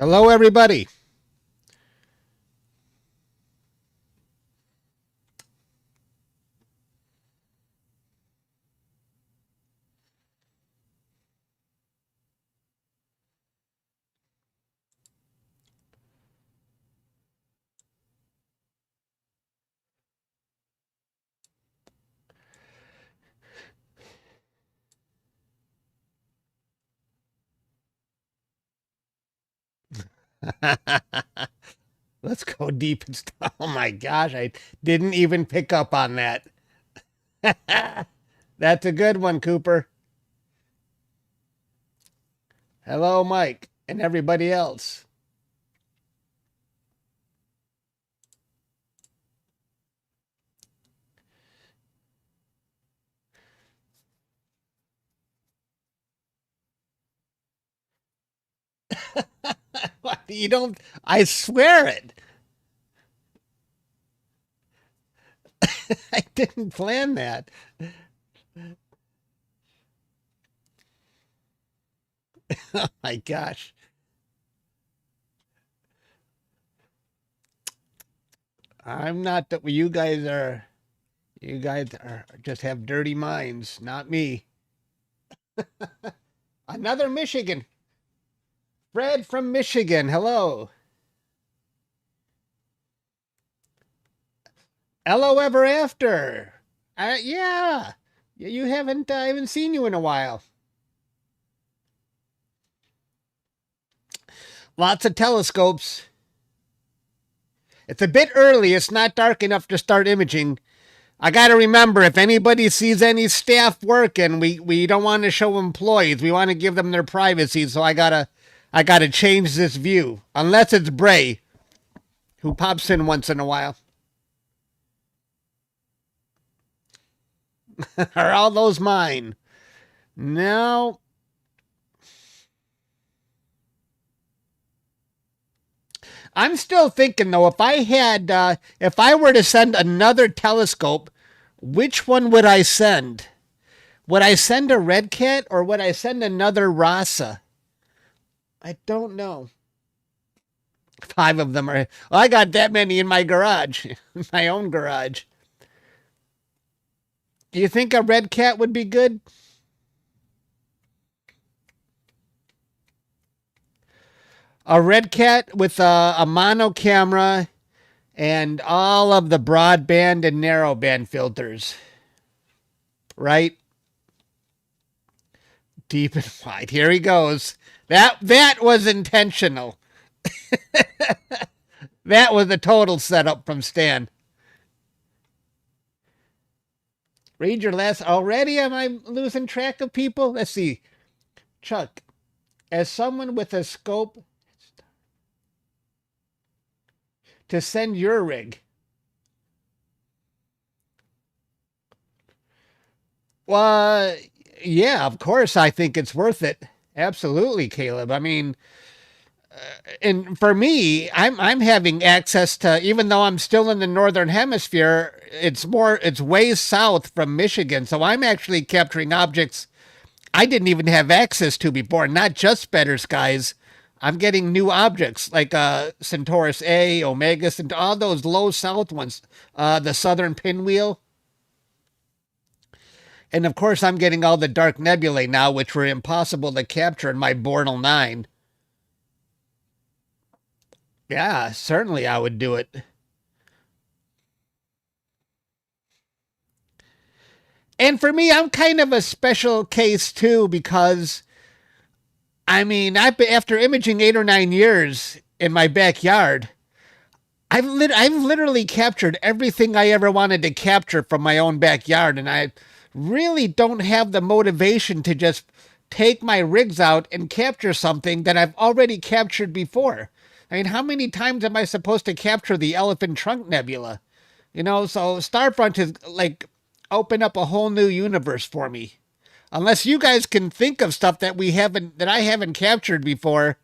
Hello, everybody. Let's go deep. Oh my gosh, I didn't even pick up on that. That's a good one, Cooper. Hello, Mike, and everybody else. You don't, I swear it. I didn't plan that. Oh my gosh. I'm not that you guys are just have dirty minds, not me. Another Michigan. Fred from Michigan. Hello. Hello ever after. Yeah. You haven't I haven't seen you in a while. Lots of telescopes. It's a bit early. It's not dark enough to start imaging. I got to remember, if anybody sees any staff working, we don't want to show employees. We want to give them their privacy. So I gotta change this view. Unless it's Bray, who pops in once in a while. Are all those mine? No. I'm still thinking though, if I were to send another telescope, which one would I send? Would I send a Redcat or would I send another RASA? I don't know. 5 of them are. Well, I got that many in my garage, my own garage. Do you think a Redcat would be good? A Redcat with a mono camera and all of the broadband and narrowband filters, right? Deep and wide. Here he goes. That was intentional. That was a total setup from Stan. Read your last already. Am I losing track of people? Let's see. Chuck, as someone with a scope to send your rig. Well, yeah, of course. I think it's worth it. Absolutely, Caleb. I mean, and for me, I'm having access to, even though I'm still in the northern hemisphere, it's way south from Michigan, so I'm actually capturing objects I didn't even have access to before. Not just better skies. I'm getting new objects like Centaurus A, Omega, and all those low south ones. The southern pinwheel. And of course, I'm getting all the dark nebulae now, which were impossible to capture in my Bornal 9. Yeah, certainly I would do it. And for me, I'm kind of a special case too, because I mean, after imaging 8 or 9 years in my backyard, I've literally captured everything I ever wanted to capture from my own backyard, and I really don't have the motivation to just take my rigs out and capture something that I've already captured before. I mean, how many times am I supposed to capture the Elephant Trunk Nebula? So Starfront has like opened up a whole new universe for me. Unless you guys can think of stuff that I haven't captured before,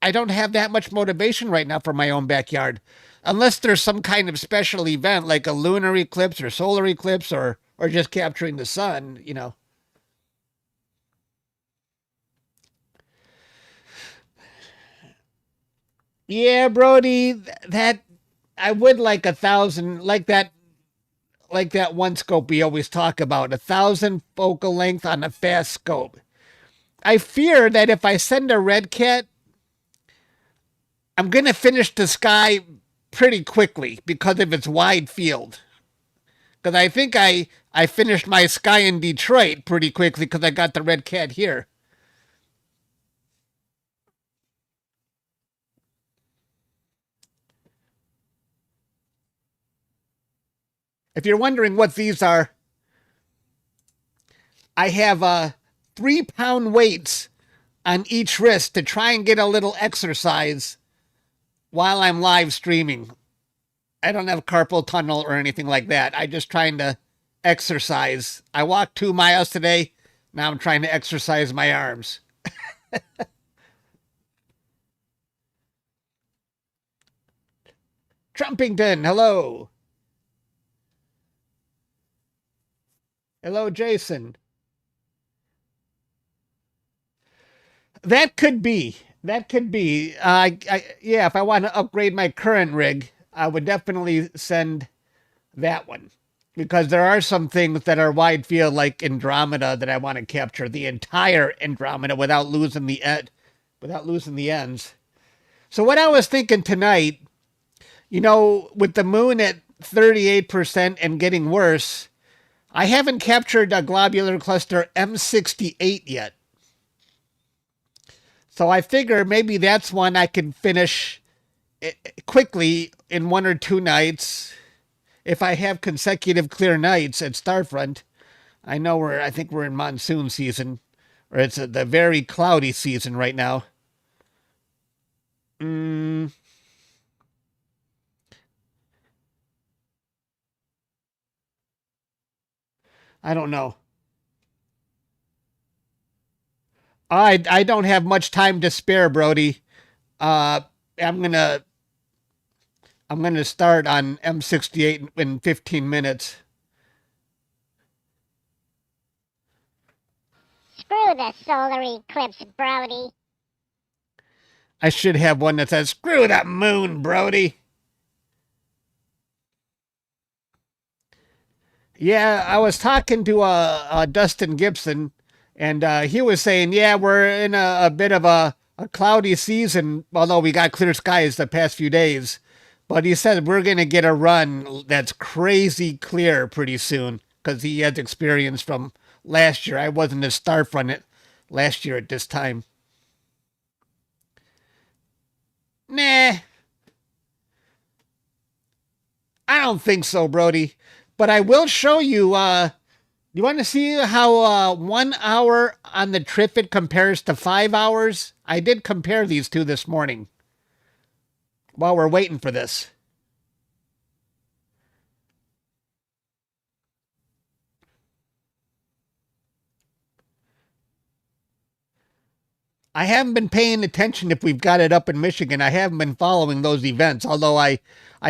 I don't have that much motivation right now for my own backyard. Unless there's some kind of special event like a lunar eclipse or solar eclipse or just capturing the sun. Yeah, Brody, that I would like 1,000, like that one scope we always talk about, 1,000 focal length on a fast scope. I fear that if I send a Redcat, I'm going to finish the sky pretty quickly because of its wide field. Because I think I finished my sky in Detroit pretty quickly because I got the Redcat here. If you're wondering what these are, I have 3 pound weights on each wrist to try and get a little exercise while I'm live streaming. I don't have carpal tunnel or anything like that. I just trying to exercise. I walked 2 miles today. Now I'm trying to exercise my arms. Trumpington, hello. Hello, Jason. That could be. That could be. Yeah, if I want to upgrade my current rig, I would definitely send that one because there are some things that are wide field like Andromeda that I want to capture the entire Andromeda without losing the ends. So what I was thinking tonight, with the moon at 38% and getting worse, I haven't captured a globular cluster M68 yet. So I figure maybe that's one I can finish quickly in 1 or 2 nights if I have consecutive clear nights at Starfront. I think we're in monsoon season, or it's the very cloudy season right now. Mm, I don't know. I don't have much time to spare, Brody. Uh, I'm gonna I'm gonna start on M68 in 15 minutes. Screw the solar eclipse, Brody. I should have one that says "Screw the moon, Brody." Yeah, I was talking to Dustin Gibson, and he was saying, yeah, we're in a bit of a cloudy season, although we got clear skies the past few days. But he said we're going to get a run that's crazy clear pretty soon because he has experience from last year. I wasn't as Starfront it last year at this time. Nah, I don't think so, Brody. But I will show you. You want to see how 1 hour on the Trifid compares to 5 hours? I did compare these two this morning while we're waiting for this. I haven't been paying attention if we've got it up in Michigan. I haven't been following those events, although I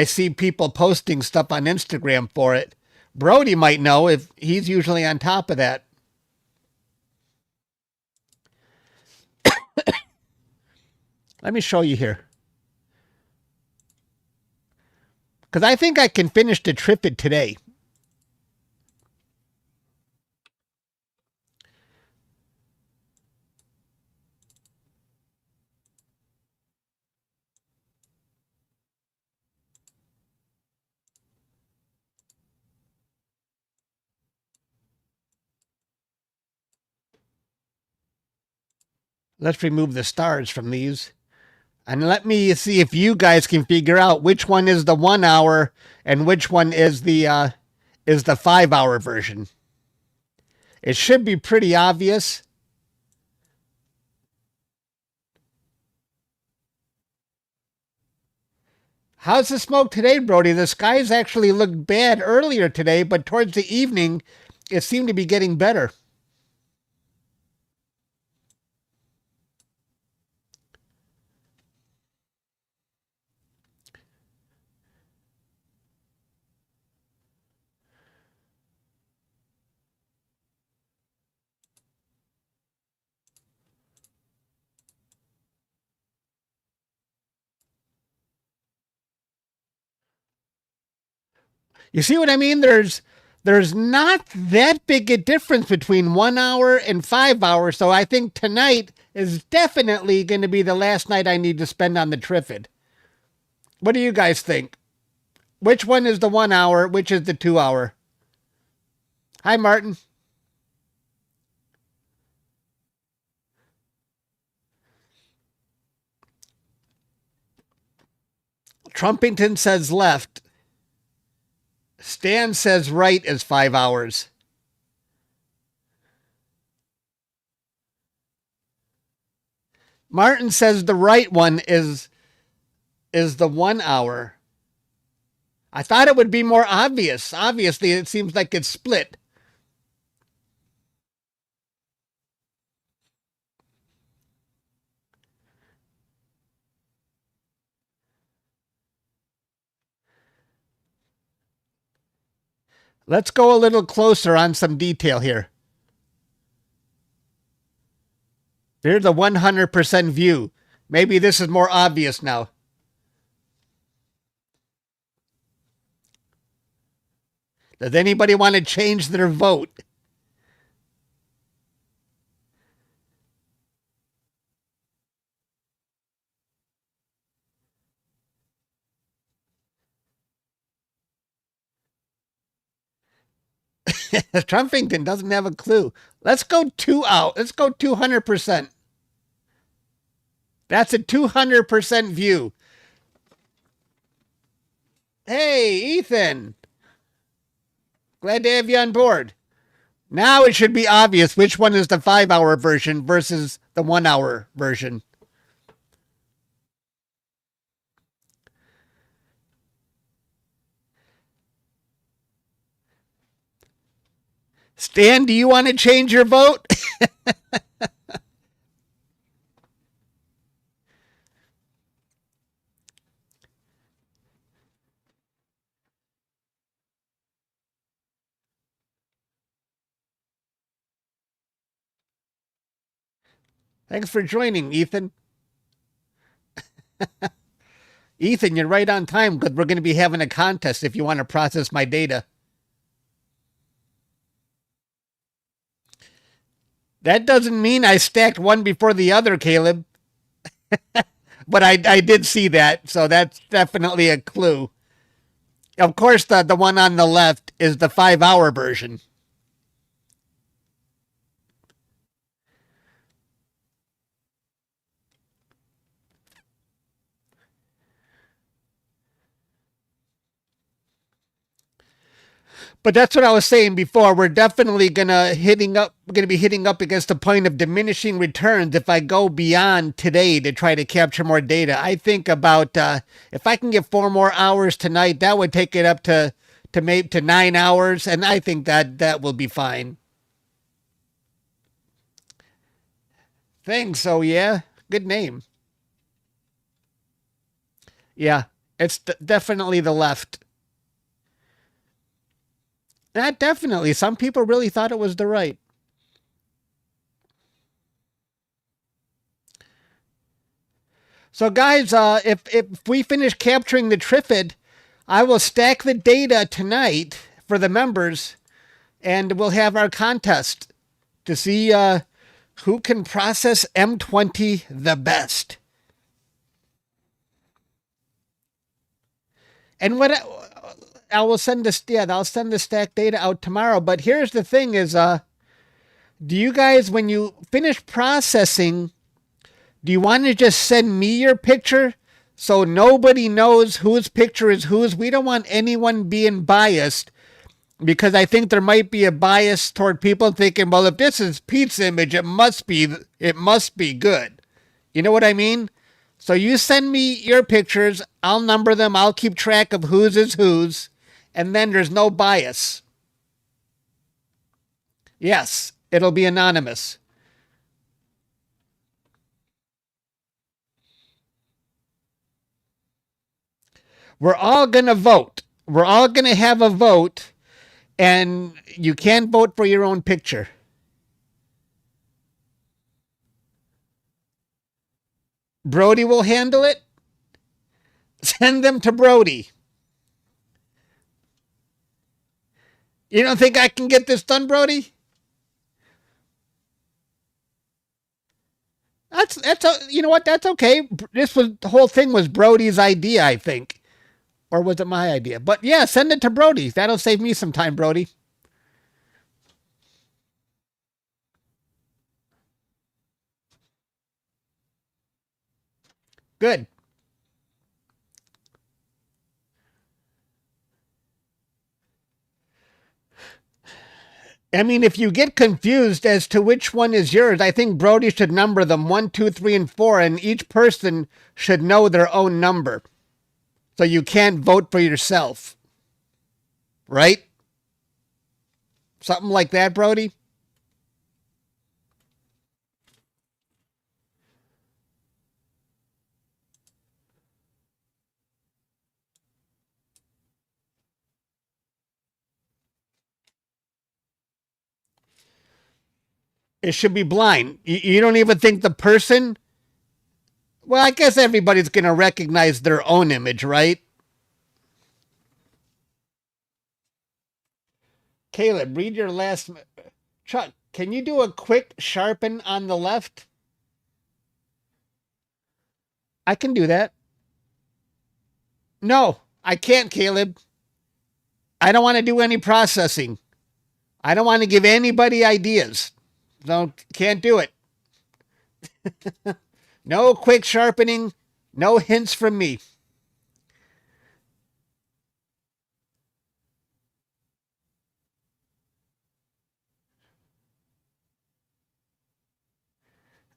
see people posting stuff on Instagram for it. Brody might know if he's usually on top of that. Let me show you here. Because I think I can finish the Trifid today. Let's remove the stars from these. And let me see if you guys can figure out which one is the 1 hour and which one is the 5 hour version. It should be pretty obvious. How's the smoke today, Brody? The skies actually looked bad earlier today, but towards the evening, it seemed to be getting better. You see what I mean? There's not that big a difference between 1 hour and 5 hours. So I think tonight is definitely going to be the last night I need to spend on the Trifid. What do you guys think? Which one is the 1 hour? Which is the 2 hour? Hi, Martin. Trumpington says left. Stan says right is 5 hours. Martin says the right one is the 1 hour. I thought it would be more obvious. Obviously, it seems like it's split. Let's go a little closer on some detail here. Here's the 100% view. Maybe this is more obvious now. Does anybody want to change their vote? Trumpington doesn't have a clue. Let's go 2 out. Let's go 200%. That's a 200% view. Hey, Ethan. Glad to have you on board. Now it should be obvious which one is the 5 hour version versus the 1 hour version. Stan, do you want to change your vote? Thanks for joining, Ethan. Ethan, you're right on time because we're going to be having a contest if you want to process my data. That doesn't mean I stacked one before the other, Caleb. But I did see that, so that's definitely a clue. Of course, the one on the left is the 5 hour version. But that's what I was saying before. We're definitely gonna be hitting up against the point of diminishing returns if I go beyond today to try to capture more data. I think about if I can get 4 more hours tonight, that would take it up to 9 hours, and I think that will be fine. Thanks. So yeah, good name. Yeah, it's definitely the left. That definitely. Some people really thought it was the right. So, guys, if we finish capturing the Trifid, I will stack the data tonight for the members, and we'll have our contest to see who can process M20 the best. And what I will send this, yeah, I'll send the stack data out tomorrow. But here's the thing: is do you guys, when you finish processing, do you want to just send me your picture so nobody knows whose picture is whose? We don't want anyone being biased because I think there might be a bias toward people thinking, well, if this is Pete's image, it must be good. You know what I mean? So you send me your pictures, I'll number them, I'll keep track of whose is whose, and then there's no bias. Yes, it'll be anonymous. We're all going to vote. We're all going to have a vote, and you can't vote for your own picture. Brody will handle it. Send them to Brody. You don't think I can get this done, Brody? You know what? That's okay. The whole thing was Brody's idea, I think, or was it my idea? But yeah, send it to Brody. That'll save me some time, Brody. Good. I mean, if you get confused as to which one is yours, I think Brody should number them 1, 2, 3, and 4, and each person should know their own number. So you can't vote for yourself. Right? Something like that, Brody? It should be blind. You don't even think the person. Well, I guess everybody's going to recognize their own image, right? Caleb, read your last. Chuck, can you do a quick sharpen on the left? I can do that. No, I can't, Caleb. I don't want to do any processing. I don't want to give anybody ideas. No, can't do it. No quick sharpening. No hints from me.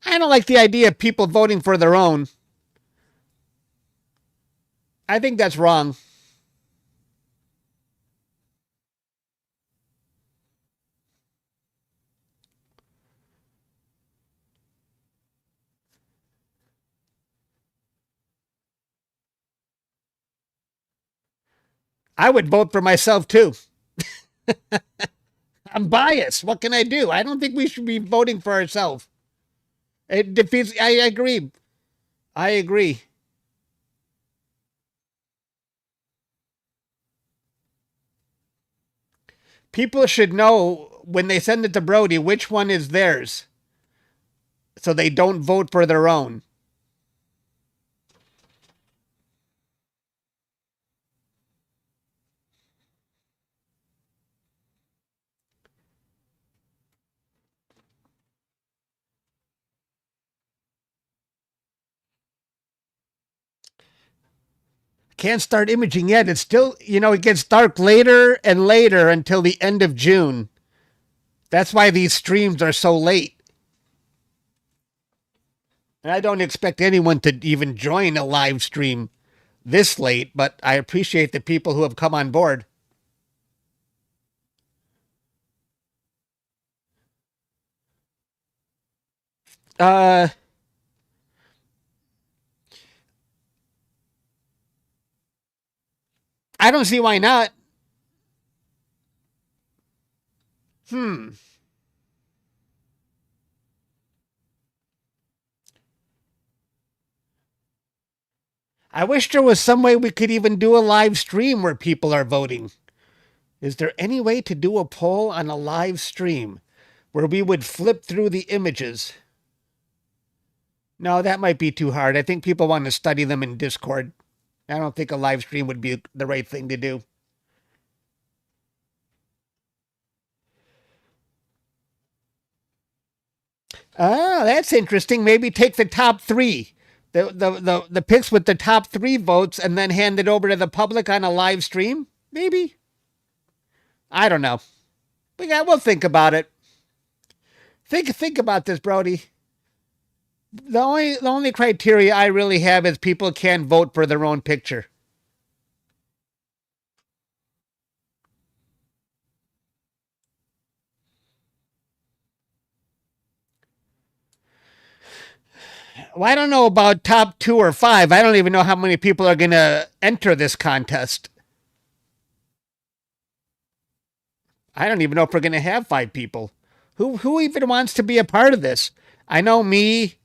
I don't like the idea of people voting for their own. I think that's wrong. I would vote for myself too. I'm biased. What can I do? I don't think we should be voting for ourselves. It defeats. I agree. I agree. People should know when they send it to Brody which one is theirs, so they don't vote for their own. Can't start imaging yet. It's still, it gets dark later and later until the end of June. That's why these streams are so late. And I don't expect anyone to even join a live stream this late, but I appreciate the people who have come on board. Uh, I don't see why not. Hmm. I wish there was some way we could even do a live stream where people are voting. Is there any way to do a poll on a live stream where we would flip through the images? No, that might be too hard. I think people want to study them in Discord. I don't think a live stream would be the right thing to do. Ah, that's interesting. Maybe take the top three, the picks with the top three votes, and then hand it over to the public on a live stream. Maybe. I don't know. We'll think about it. Think about this, Brody. The only criteria I really have is people can't vote for their own picture. Well, I don't know about top 2 or 5. I don't even know how many people are going to enter this contest. I don't even know if we're going to have 5 people. Who even wants to be a part of this? I know me,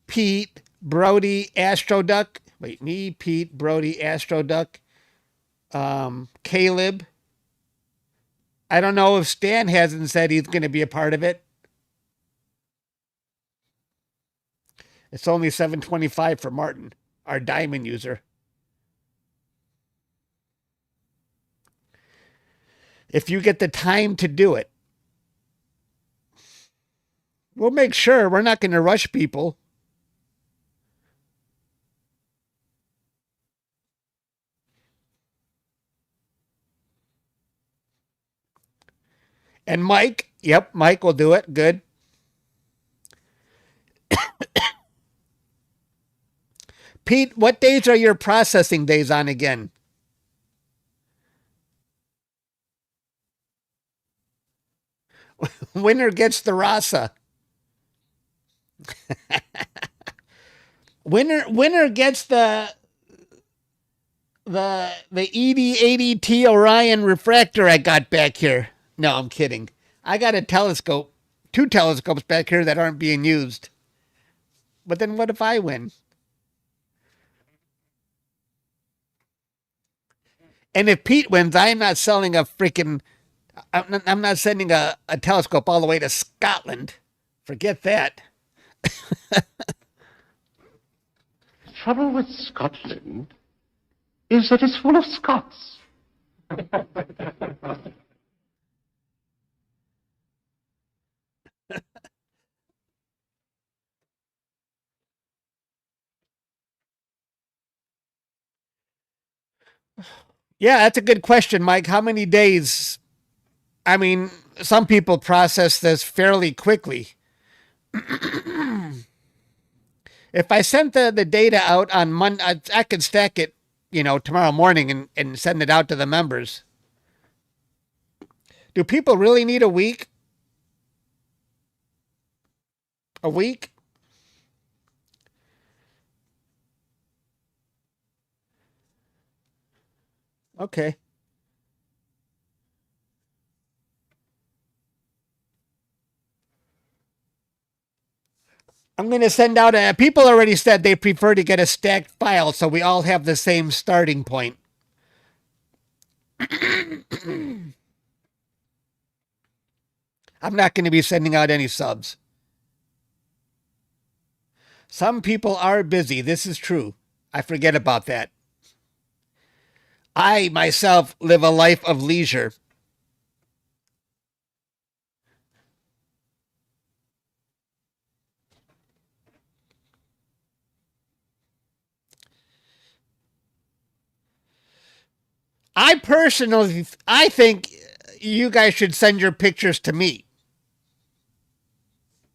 Pete, Brody, Astro Duck. Wait, me, Pete, Brody, Astro Duck, Caleb, I don't know if Stan hasn't said he's going to be a part of it. It's only 725 for Martin, our diamond user. If you get the time to do it, we'll make sure we're not going to rush people. And Mike, yep, Mike will do it. Good. Pete, what days are your processing days on again? Winner gets the RASA. Winner gets the ED80T Orion refractor I got back here. No, I'm kidding. I got a telescope, 2 telescopes back here that aren't being used. But then what if I win? And if Pete wins, I'm not selling a freaking. I'm not sending a telescope all the way to Scotland. Forget that. The trouble with Scotland is that it's full of Scots. Yeah, that's a good question, Mike. How many days? I mean, some people process this fairly quickly. If I sent the data out on Monday, I could stack it, tomorrow morning and send it out to the members. Do people really need a week? A week? Okay. I'm going to send out people already said they prefer to get a stacked file so we all have the same starting point. I'm not going to be sending out any subs. Some people are busy. This is true. I forget about that. I myself live a life of leisure. I think you guys should send your pictures to me.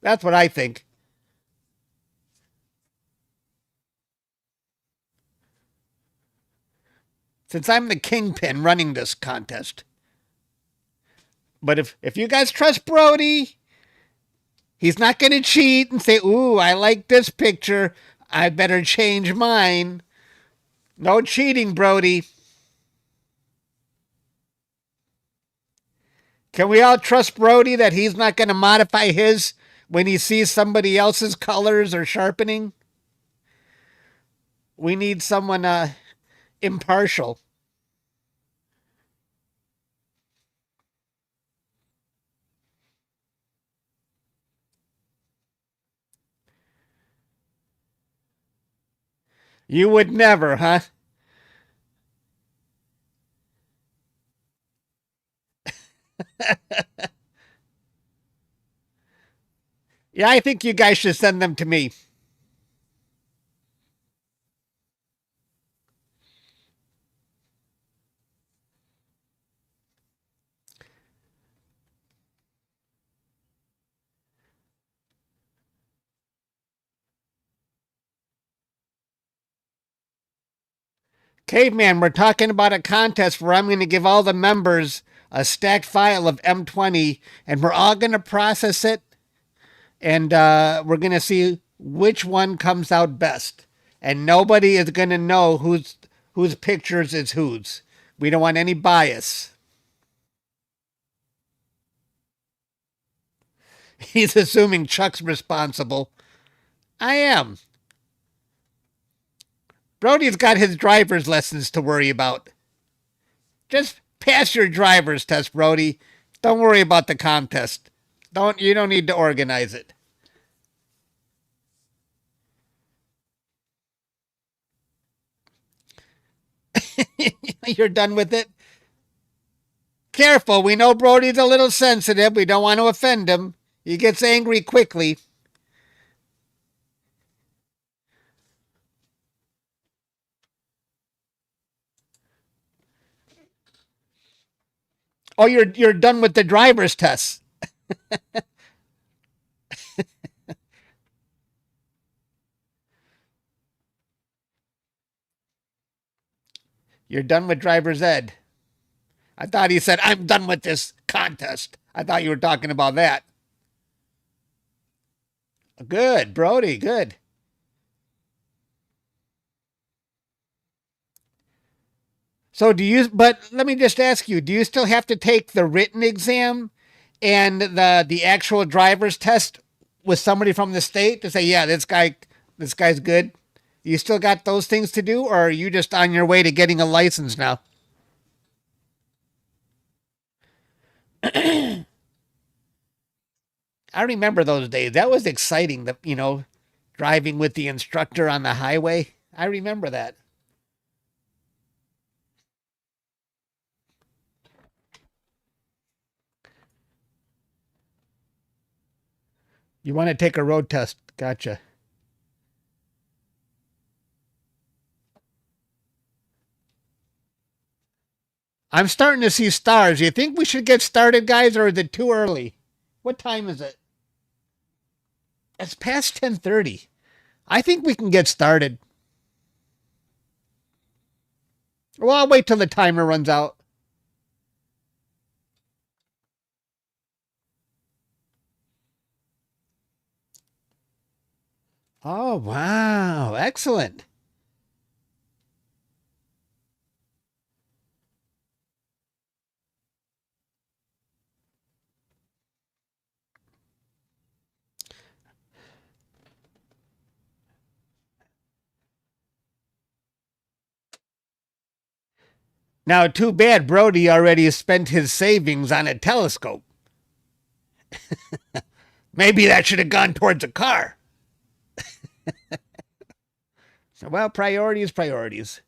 That's what I think. Since I'm the kingpin running this contest. But if you guys trust Brody, he's not going to cheat and say, ooh, I like this picture. I better change mine. No cheating, Brody. Can we all trust Brody that he's not going to modify his when he sees somebody else's colors or sharpening? We need someone impartial. You would never, huh? Yeah, I think you guys should send them to me. Caveman, we're talking about a contest where I'm going to give all the members a stacked file of M20, and we're all going to process it, and we're going to see which one comes out best. And nobody is going to know whose pictures is whose. We don't want any bias. He's assuming Chuck's responsible. I am. Brody's got his driver's lessons to worry about. Just pass your driver's test, Brody. Don't worry about the contest. You don't need to organize it. You're done with it? Careful, we know Brody's a little sensitive. We don't want to offend him. He gets angry quickly. Oh, you're done with the driver's tests. You're done with driver's ed. I thought he said, I'm done with this contest. I thought you were talking about that. Good, Brody, good. So but let me just ask you, do you still have to take the written exam and the actual driver's test with somebody from the state to say, yeah, this guy's good? You still got those things to do, or are you just on your way to getting a license now? I remember those days. That was exciting, driving with the instructor on the highway. I remember that. You want to take a road test. Gotcha. I'm starting to see stars. You think we should get started, guys, or is it too early? What time is it? It's past 10:30. I think we can get started. Well, I'll wait till the timer runs out. Oh, wow. Excellent. Now, too bad Brody already spent his savings on a telescope. Maybe that should have gone towards a car. Well, priorities, priorities.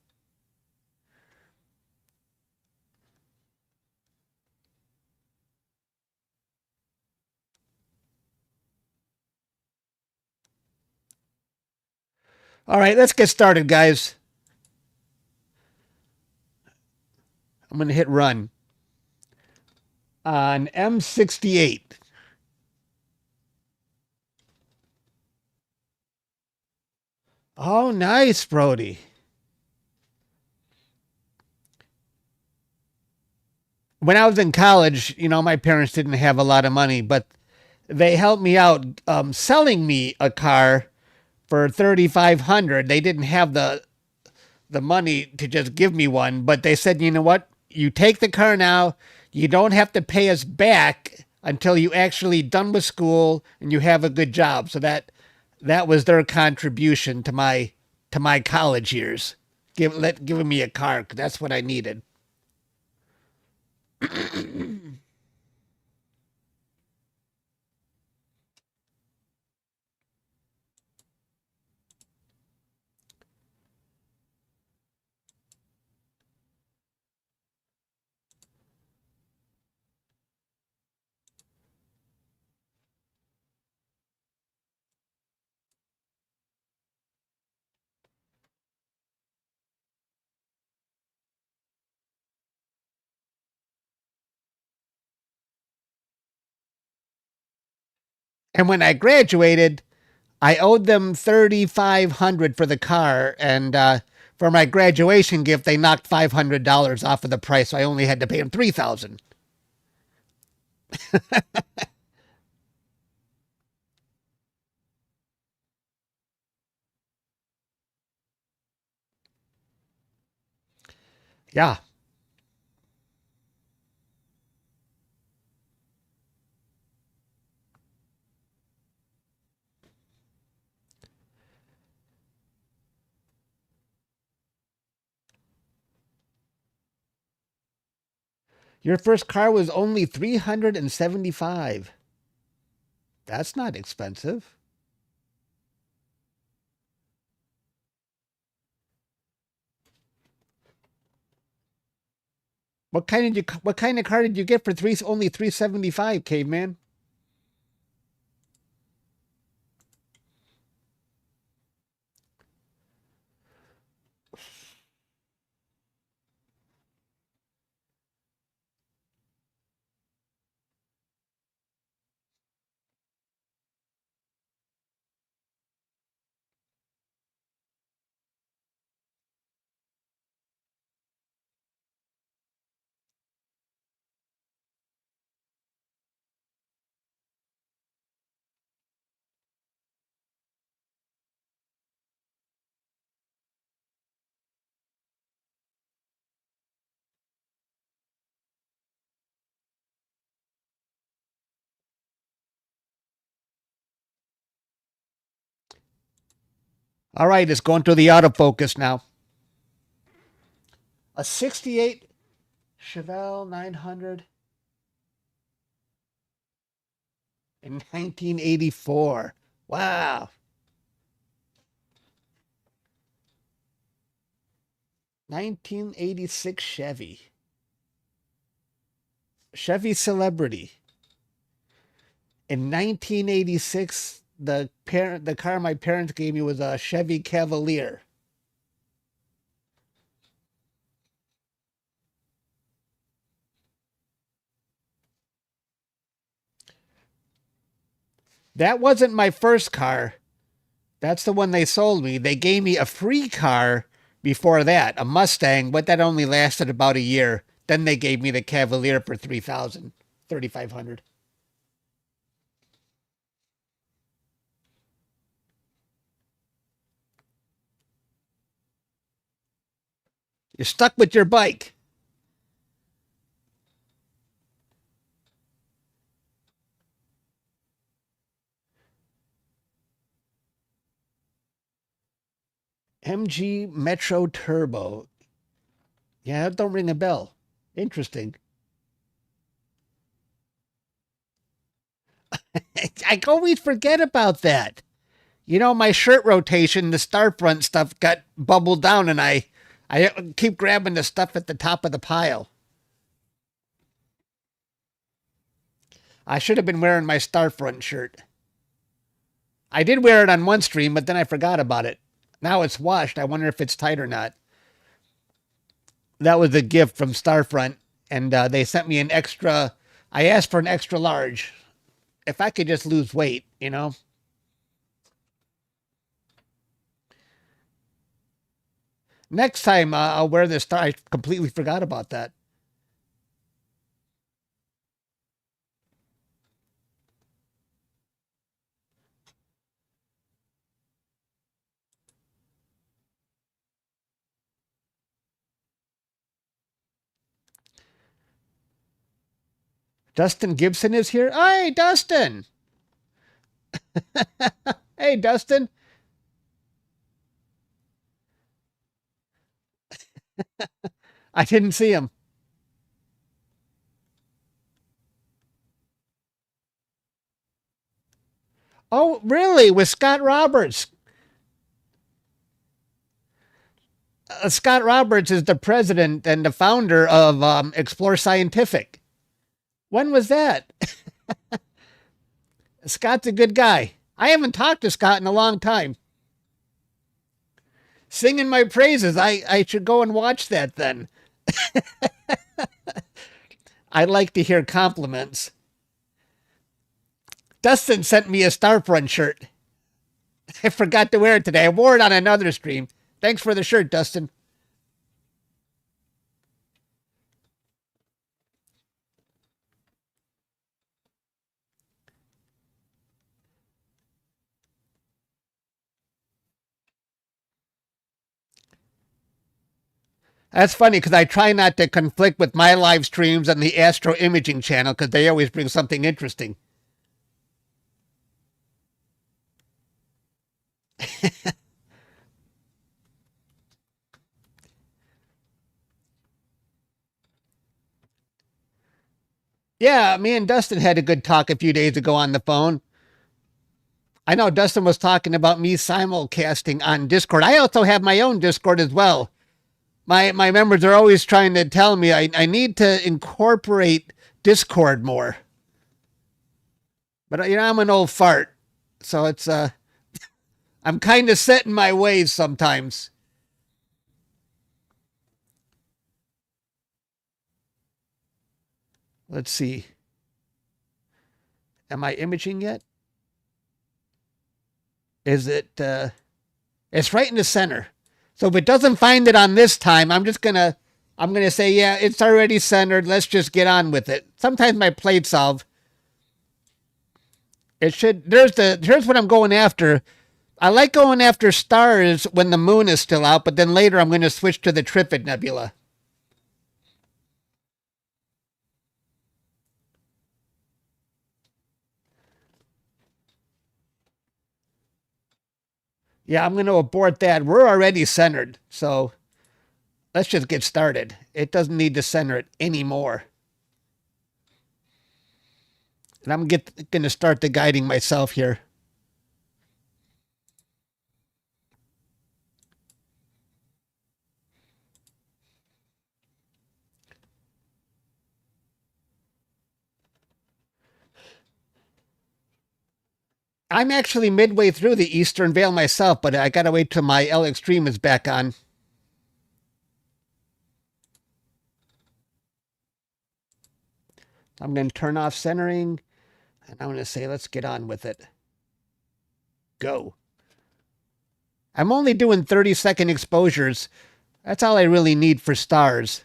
All right, let's get started, guys. I'm going to hit run on M68. Oh, nice, Brody. When I was in college, my parents didn't have a lot of money, but they helped me out selling me a car for 3,500. They didn't have the money to just give me one, but they said, you know what? You take the car now. You don't have to pay us back until you actually done with school and you have a good job. So that was their contribution to my college years. Giving me a car. 'Cause that's what I needed. And when I graduated, I owed them 3,500 for the car, and for my graduation gift, they knocked $500 off of the price. So I only had to pay them 3,000. Yeah. Your first car was only 375. That's not expensive. What kind of car did you get for only 375, caveman? All right, it's going through the autofocus now. A 68 Chevelle 900 in 1984. Wow. 1986 Chevy. Chevy Celebrity. In 1986, the car my parents gave me was a Chevy Cavalier. That wasn't my first car. That's the one they sold me. They gave me a free car before that, a Mustang, but that only lasted about a year. Then they gave me the Cavalier for $3,000, $3,500. You're stuck with your bike. MG Metro Turbo. Yeah, that don't ring a bell. Interesting. I always forget about that. You know, my shirt rotation, the Starfront stuff got bubbled down, and I keep grabbing the stuff at the top of the pile. I should have been wearing my Starfront shirt. I did wear it on one stream, but then I forgot about it. Now it's washed. I wonder if it's tight or not. That was a gift from Starfront, and they sent me an extra. I asked for an extra large. If I could just lose weight, you know. Next time I'll wear this. I completely forgot about that. Dustin Gibson is here. Hey, Dustin. Hey, Dustin. I didn't see him. Oh, really? With Scott Roberts. Scott Roberts is the president and the founder of Explore Scientific. When was that? Scott's a good guy. I haven't talked to Scott in a long time. Singing my praises. I should go and watch that then. I like to hear compliments. Dustin sent me a Starfront shirt. I forgot to wear it today. I wore it on another stream. Thanks for the shirt, Dustin. That's funny because I try not to conflict with my live streams and the Astro Imaging Channel because they always bring something interesting. Yeah, me and Dustin had a good talk a few days ago on the phone. I know Dustin was talking about me simulcasting on Discord. I also have my own Discord as well. My members are always trying to tell me I need to incorporate Discord more. But I'm an old fart, so it's I'm kind of set in my ways sometimes. Let's see. Am I imaging yet? Is it it's right in the center. So if it doesn't find it on this time, I'm gonna say, yeah, it's already centered. Let's just get on with it. Sometimes my plate solve. It should here's what I'm going after. I like going after stars when the moon is still out, but then later I'm going to switch to the Trifid Nebula. Yeah, I'm going to abort that. We're already centered, so let's just get started. It doesn't need to center it anymore. And I'm going to start the guiding myself here. I'm actually midway through the Eastern Veil myself, but I got to wait till my L Extreme is back on. I'm going to turn off centering, and I'm going to say, let's get on with it. Go. I'm only doing 30-second exposures. That's all I really need for stars.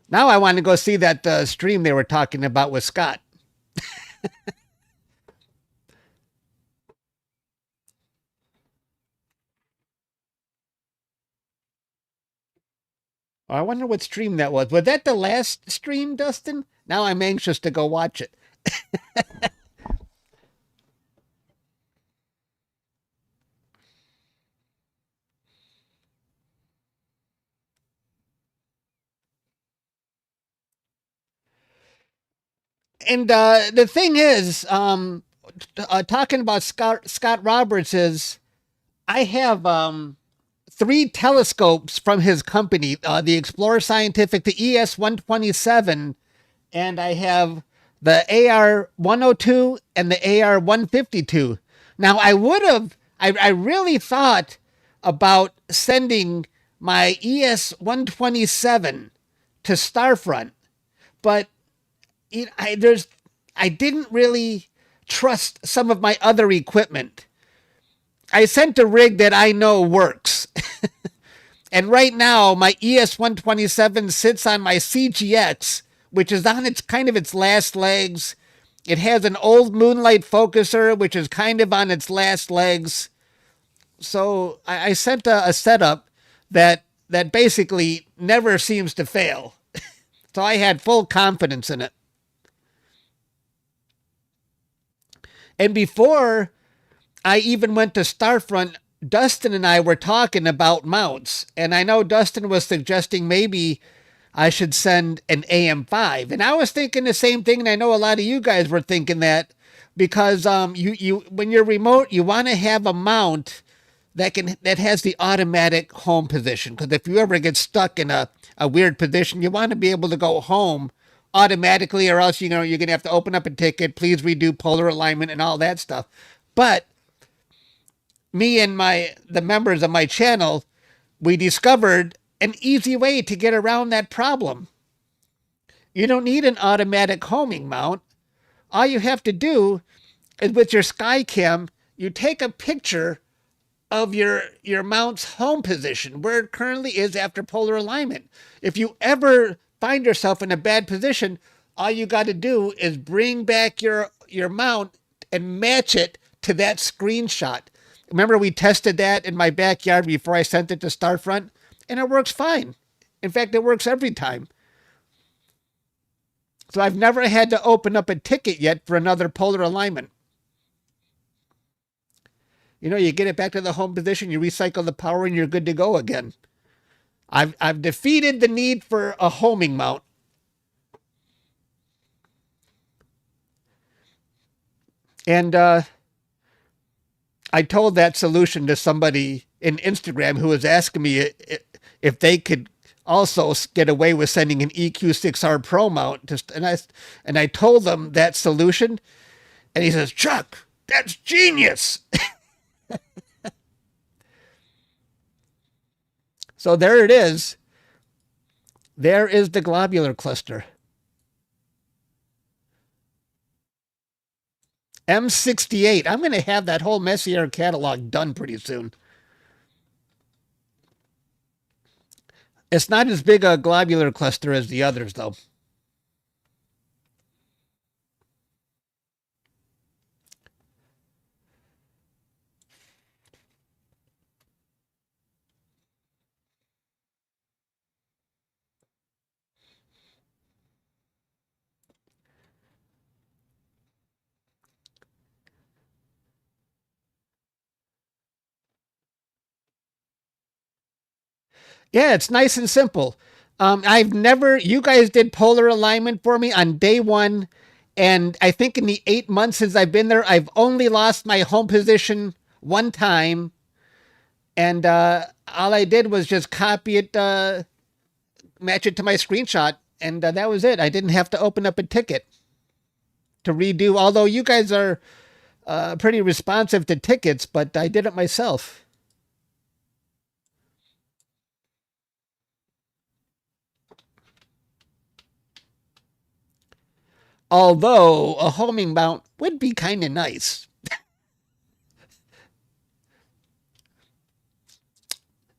Now I want to go see that stream they were talking about with Scott. I wonder what stream that was. Was that the last stream, Dustin? Now I'm anxious to go watch it. And the thing is, talking about Scott Roberts is, I have 3 telescopes from his company, the Explorer Scientific, the ES-127, and I have the AR-102 and the AR-152. Now, I really thought about sending my ES-127 to Starfront, but I didn't really trust some of my other equipment. I sent a rig that I know works. And right now, my ES-127 sits on my CGX, which is on its last legs. It has an old MoonLite focuser, which is kind of on its last legs. So I sent a setup that basically never seems to fail. So I had full confidence in it. And before I even went to Starfront, Dustin and I were talking about mounts. And I know Dustin was suggesting maybe I should send an AM5. And I was thinking the same thing, and I know a lot of you guys were thinking that, because you when you're remote, you want to have a mount that has the automatic home position. Because if you ever get stuck in a weird position, you want to be able to go home automatically, or else you're gonna have to open up a ticket, please redo polar alignment and all that stuff. But me and the members of my channel, we discovered an easy way to get around that problem. You don't need an automatic homing mount. All you have to do is, with your Skycam, you take a picture of your mount's home position, where it currently is after polar alignment. If you ever find yourself in a bad position, all you got to do is bring back your mount and match it to that screenshot. Remember, we tested that in my backyard before I sent it to Starfront, and it works fine. In fact, it works every time. So I've never had to open up a ticket yet for another polar alignment. You get it back to the home position, you recycle the power, and you're good to go again. I've defeated the need for a homing mount. And I told that solution to somebody in Instagram who was asking me if they could also get away with sending an EQ6R Pro mount. And I told them that solution, and he says, "Chuck, that's genius." So there it is. There is the globular cluster. M68. I'm going to have that whole Messier catalog done pretty soon. It's not as big a globular cluster as the others, though. Yeah, it's nice and simple. You guys did polar alignment for me on day one. And I think in the 8 months since I've been there, I've only lost my home position one time. And all I did was just copy it, match it to my screenshot. And that was it. I didn't have to open up a ticket to redo. Although you guys are pretty responsive to tickets, but I did it myself. Although a homing mount would be kind of nice.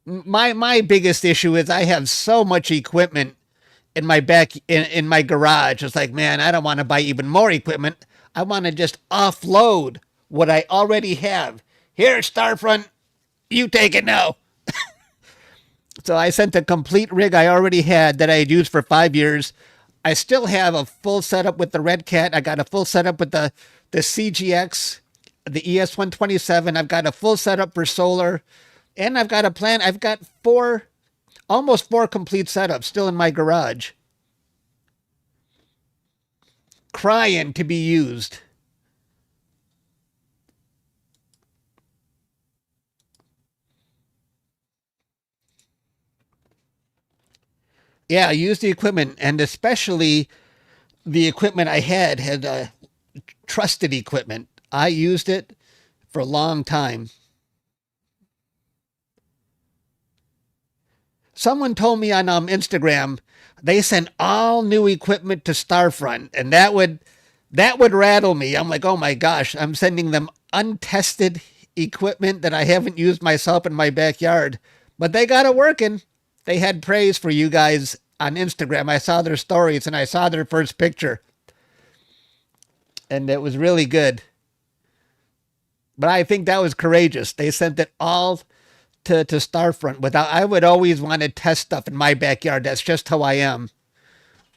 My biggest issue is I have so much equipment in my in my garage. It's like, man, I don't want to buy even more equipment. I want to just offload what I already have. Here, Starfront, you take it now. So I sent a complete rig I already had that I had used for 5 years. I still have a full setup with the Redcat. I got a full setup with the CGX, the ES127. I've got a full setup for solar. And I've got a plan. I've got almost four complete setups still in my garage. Crying to be used. Yeah, I used the equipment, and especially the equipment I had trusted equipment. I used it for a long time. Someone told me on Instagram they sent all new equipment to Starfront, and that would rattle me. I'm like, oh my gosh, I'm sending them untested equipment that I haven't used myself in my backyard. But they got it working. They had praise for you guys on Instagram. I saw their stories and I saw their first picture. And it was really good. But I think that was courageous. They sent it all to Starfront without. I would always want to test stuff in my backyard. That's just how I am.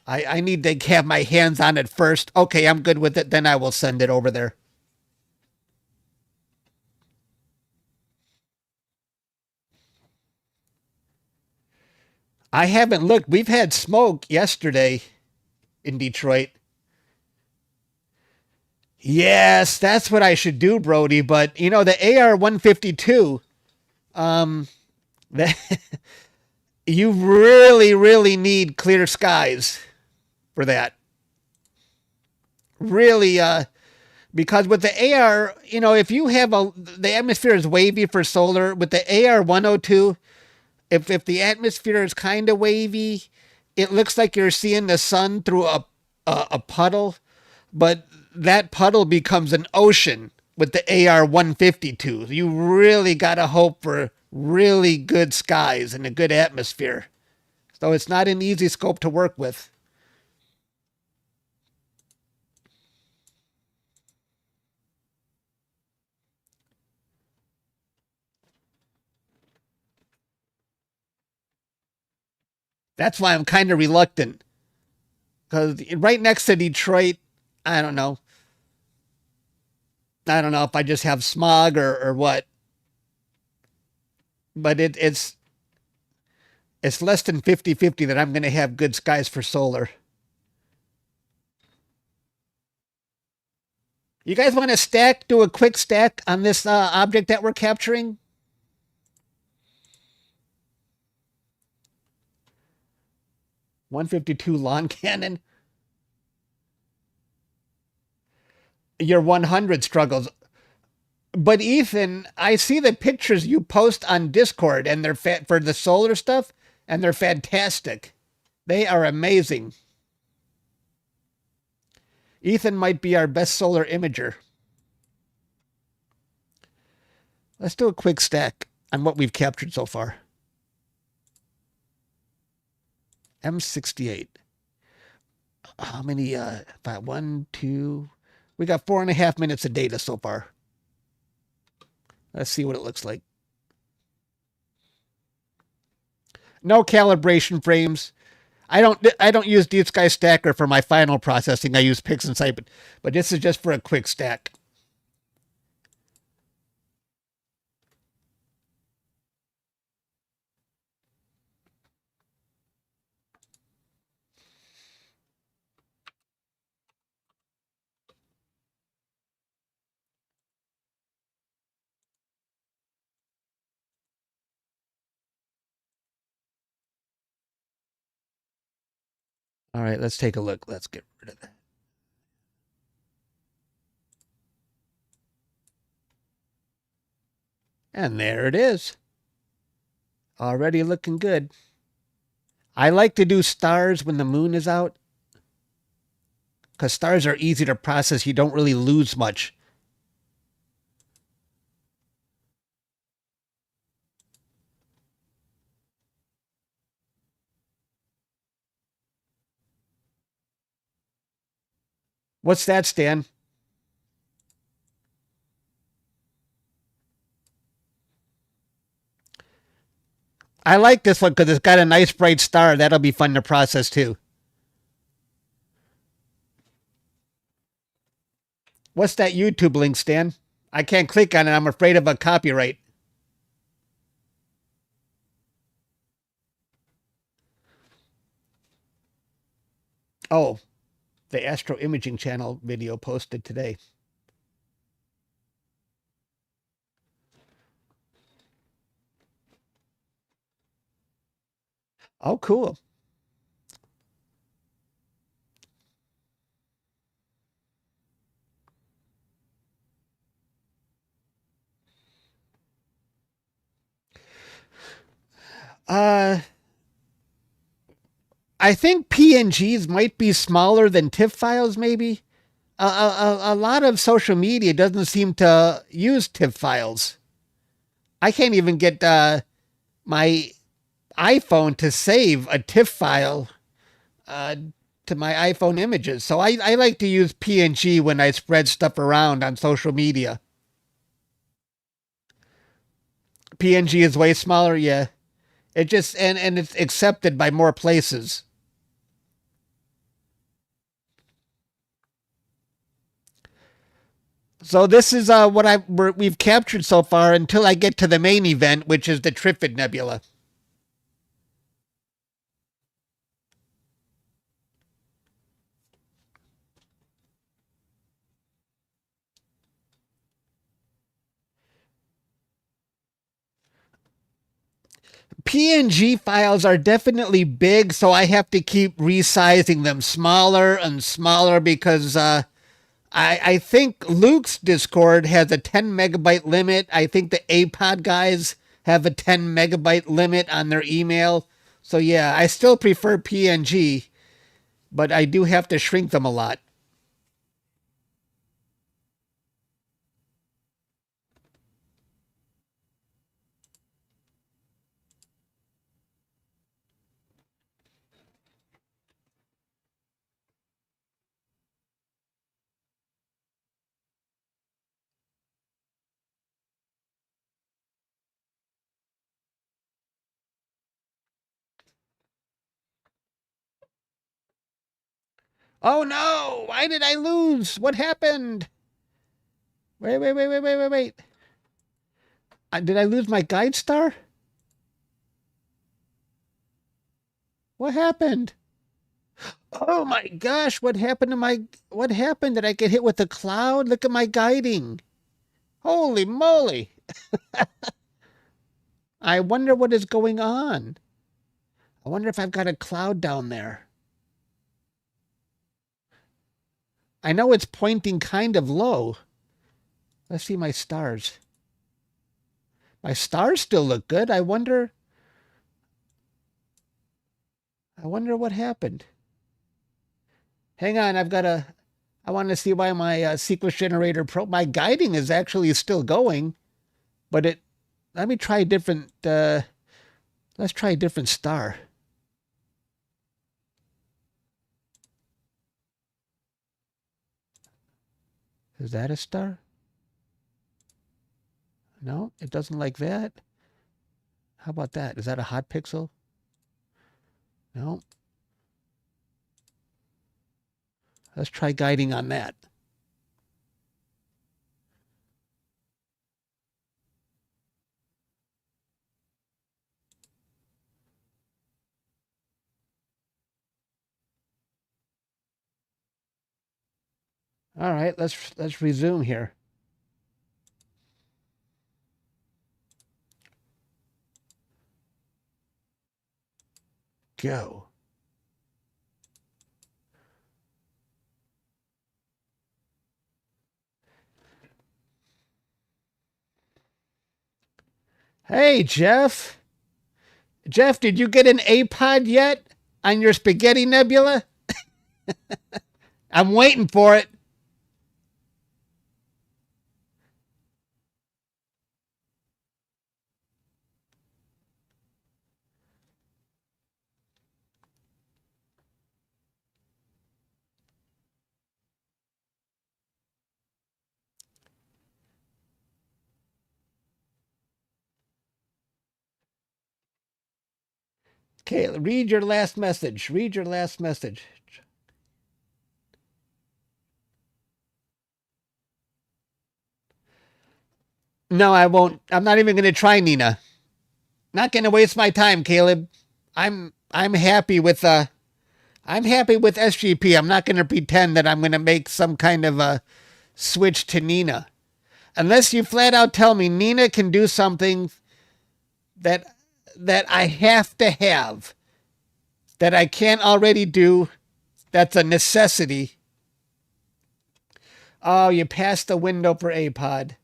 I need to have my hands on it first. Okay, I'm good with it. Then I will send it over there. I haven't looked. We've had smoke yesterday in Detroit. Yes, that's what I should do, Brody. But you know, the AR-152, that you really, really need clear skies for that. Really, because with the AR, you know, if you have the atmosphere is wavy for solar. With the AR-102, if the atmosphere is kind of wavy, it looks like you're seeing the sun through a puddle, but that puddle becomes an ocean with the AR-152. You really got to hope for really good skies and a good atmosphere. So it's not an easy scope to work with. That's why I'm kind of reluctant. Because right next to Detroit, I don't know. I don't know if I just have smog or what. But It's less than 50-50 that I'm going to have good skies for solar. You guys want to do a quick stack on this object that we're capturing? .152 lawn cannon. Your 100 struggles. But Ethan, I see the pictures you post on Discord, and they're for the solar stuff, and they're fantastic. They are amazing. Ethan might be our best solar imager. Let's do a quick stack on what we've captured so far. M68. How many? About 1, 2. We got 4.5 minutes of data so far. Let's see what it looks like. No calibration frames. I don't use Deep Sky Stacker for my final processing. I use PixInsight, but this is just for a quick stack. All right, let's take a look. Let's get rid of that. And there it is. Already looking good. I like to do stars when the moon is out, because stars are easy to process. You don't really lose much. What's that, Stan? I like this one because it's got a nice bright star. That'll be fun to process too. What's that YouTube link, Stan? I can't click on it. I'm afraid of a copyright. Oh, the Astro Imaging Channel video posted today. Oh, cool. I think PNGs might be smaller than TIFF files, maybe. A lot of social media doesn't seem to use TIFF files. I can't even get my iPhone to save a TIFF file to my iPhone images. So I like to use PNG when I spread stuff around on social media. PNG is way smaller, yeah. It just and it's accepted by more places. So this is what we've captured so far until I get to the main event, which is the Trifid Nebula. PNG files are definitely big, so I have to keep resizing them smaller and smaller because I think Luke's Discord has a 10 megabyte limit. I think the APOD guys have a 10 megabyte limit on their email. So yeah, I still prefer PNG, but I do have to shrink them a lot. Oh no! Why did I lose? What happened? Wait. Did I lose my guide star? What happened? Oh my gosh, what happened to my... What happened? Did I get hit with a cloud? Look at my guiding. Holy moly. I wonder what is going on. I wonder if I've got a cloud down there. I know it's pointing kind of low. Let's see my stars. My stars still look good. I wonder what happened. Hang on, I want to see why my sequence generator my guiding is actually still going, but let me try a different, let's try a different star. Is that a star? No, it doesn't like that. How about that? Is that a hot pixel? No. Let's try guiding on that. All right, let's resume here. Go. Hey, Jeff. Jeff, did you get an APOD yet on your spaghetti nebula? I'm waiting for it. Okay, read your last message. Read your last message. No, I won't. I'm not even going to try Nina. Not going to waste my time, Caleb. I'm happy with SGP. I'm not going to pretend that I'm going to make some kind of a switch to Nina. Unless you flat out tell me Nina can do something that I have to have, that I can't already do, that's a necessity. Oh, you passed the window for APOD.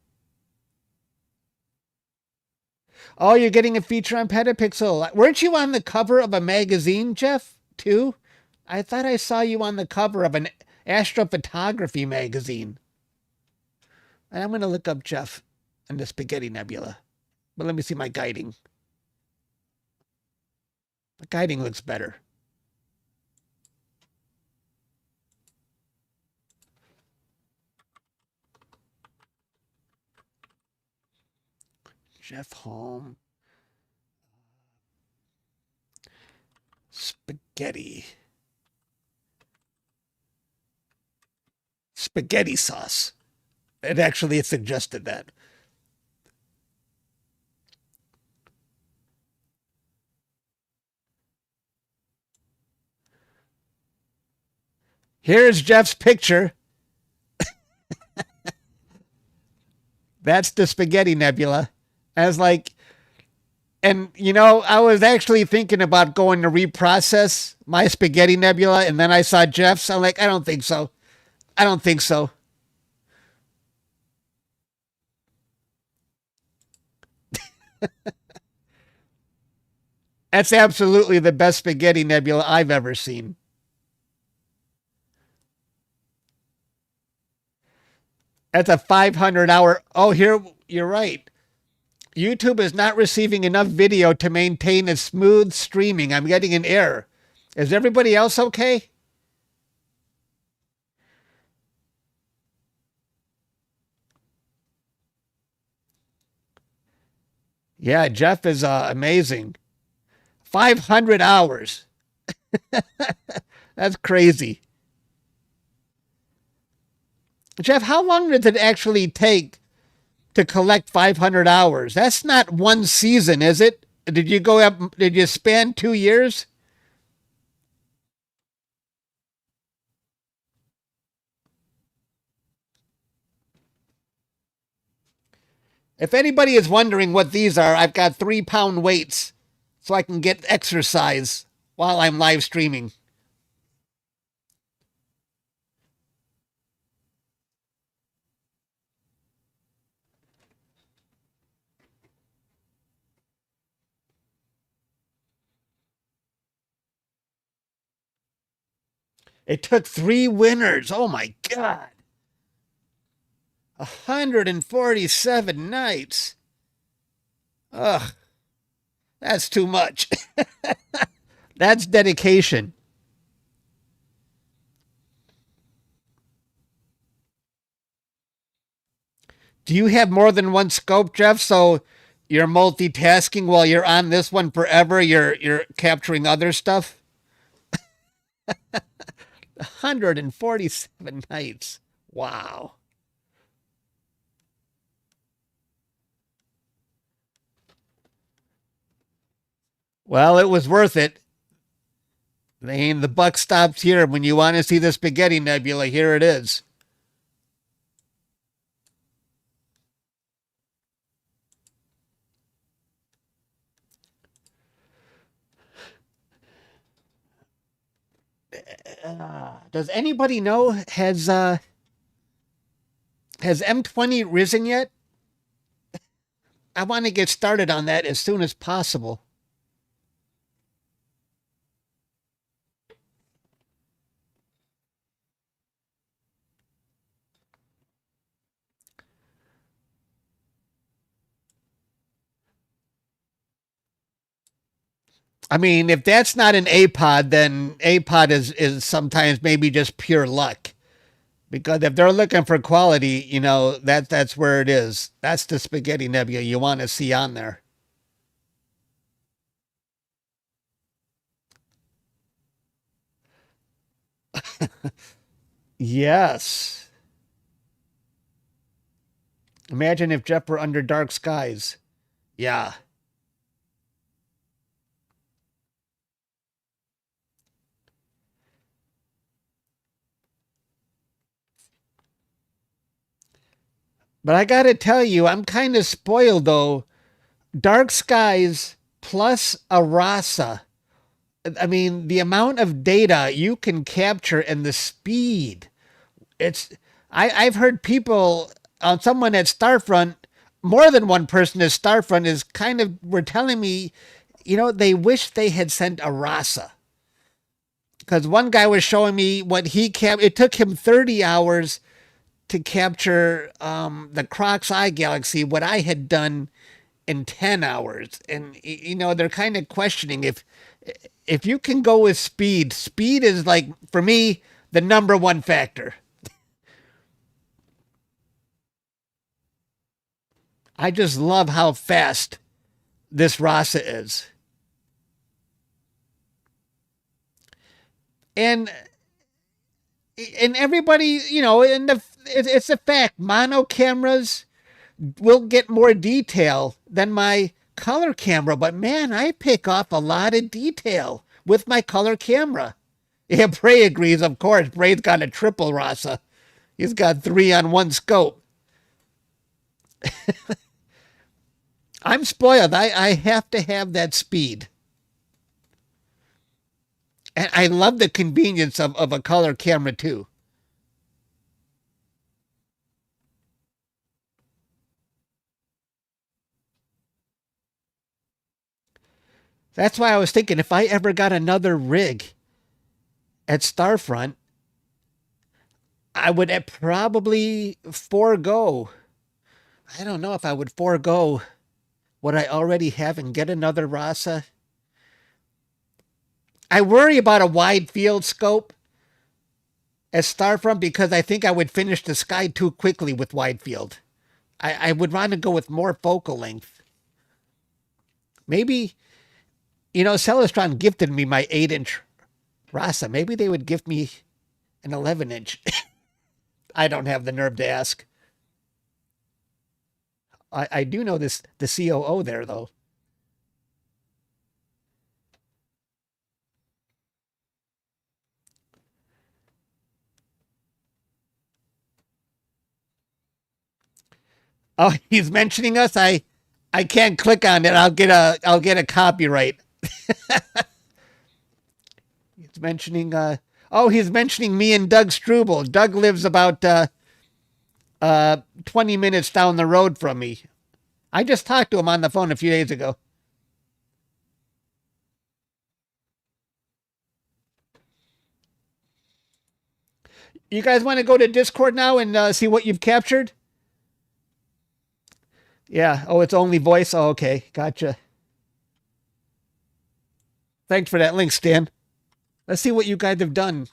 Oh, you're getting a feature on Petapixel. Weren't you on the cover of a magazine, Jeff, too? I thought I saw you on the cover of an astrophotography magazine. And I'm going to look up Jeff and the Spaghetti Nebula. But let me see my guiding. The guiding looks better. Jeff Home. Spaghetti. Spaghetti sauce. It actually suggested that. Here's Jeff's picture. That's the Spaghetti Nebula. I was like, and you know, I was actually thinking about going to reprocess my Spaghetti Nebula, and then I saw Jeff's. I'm like, I don't think so. I don't think so. That's absolutely the best Spaghetti Nebula I've ever seen. That's a 500-hour. Oh, here, you're right. YouTube is not receiving enough video to maintain a smooth streaming. I'm getting an error. Is everybody else okay? Yeah, Jeff is amazing. 500 hours. That's crazy. Jeff, how long does it actually take to collect 500 hours? That's not one season, is it? Did you go up? Did you span 2 years? If anybody is wondering what these are, I've got 3-pound weights so I can get exercise while I'm live streaming. It took 3 winners. Oh my God. 147 nights. Ugh, that's too much. That's dedication. Do you have more than one scope, Jeff? So you're multitasking while you're on this one forever. You're capturing other stuff. 147 nights. Wow. Well, it was worth it. The buck stops here. When you want to see the spaghetti nebula, here it is. Does anybody know has M20 risen yet? I want to get started on that as soon as possible. I mean, if that's not an APOD, then APOD is sometimes maybe just pure luck. Because if they're looking for quality, that's where it is. That's the spaghetti nebula you want to see on there. Yes. Imagine if Jeff were under dark skies. Yeah. But I got to tell you, I'm kind of spoiled though. Dark skies plus a RASA. I mean, the amount of data you can capture and the speed. It's I've heard people someone at Starfront, more than one person at Starfront is kind of were telling me, they wish they had sent a RASA. Because one guy was showing me what he it took him 30 hours to capture the Croc's Eye Galaxy, what I had done in 10 hours. And, they're kind of questioning if you can go with speed. Speed is like, for me, the number one factor. I just love how fast this RASA is. And everybody, it's a fact. Mono cameras will get more detail than my color camera, but man, I pick off a lot of detail with my color camera. Yeah, Bray agrees, of course. Bray's got a triple RASA. He's got 3 on one scope. I'm spoiled. I have to have that speed. And I love the convenience of a color camera too. That's why I was thinking if I ever got another rig at Starfront, I would probably forego. I don't know if I would forego what I already have and get another RASA. I worry about a wide field scope at Starfront because I think I would finish the sky too quickly with wide field. I would want to go with more focal length. Maybe, Celestron gifted me my 8-inch RASA. Maybe they would give me an 11-inch. I don't have the nerve to ask. I do know the COO there, though. Oh, he's mentioning us. I can't click on it. I'll get a copyright. He's mentioning he's mentioning me and Doug Struble. Doug lives about 20 minutes down the road from me. I just talked to him on the phone a few days ago. You guys want to go to Discord now and see what you've captured? Yeah. Oh, it's only voice. Oh, okay. Gotcha. Thanks for that link, Stan. Let's see what you guys have done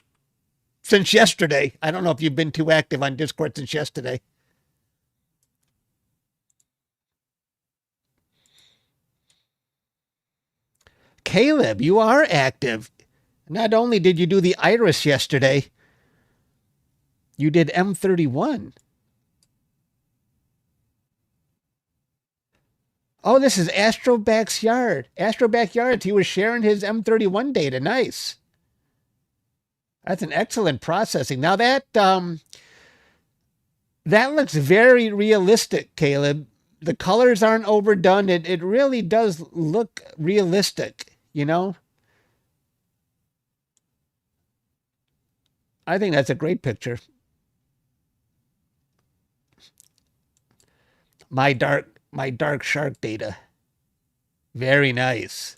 since yesterday. I don't know if you've been too active on Discord since yesterday. Caleb, you are active. Not only did you do the Iris yesterday, you did M31. Oh, this is Astro Backyard. Astro Backyards. He was sharing his M31 data. Nice. That's an excellent processing. Now that looks very realistic, Caleb. The colors aren't overdone. It really does look realistic, you know? I think that's a great picture. My dark shark data. Very nice.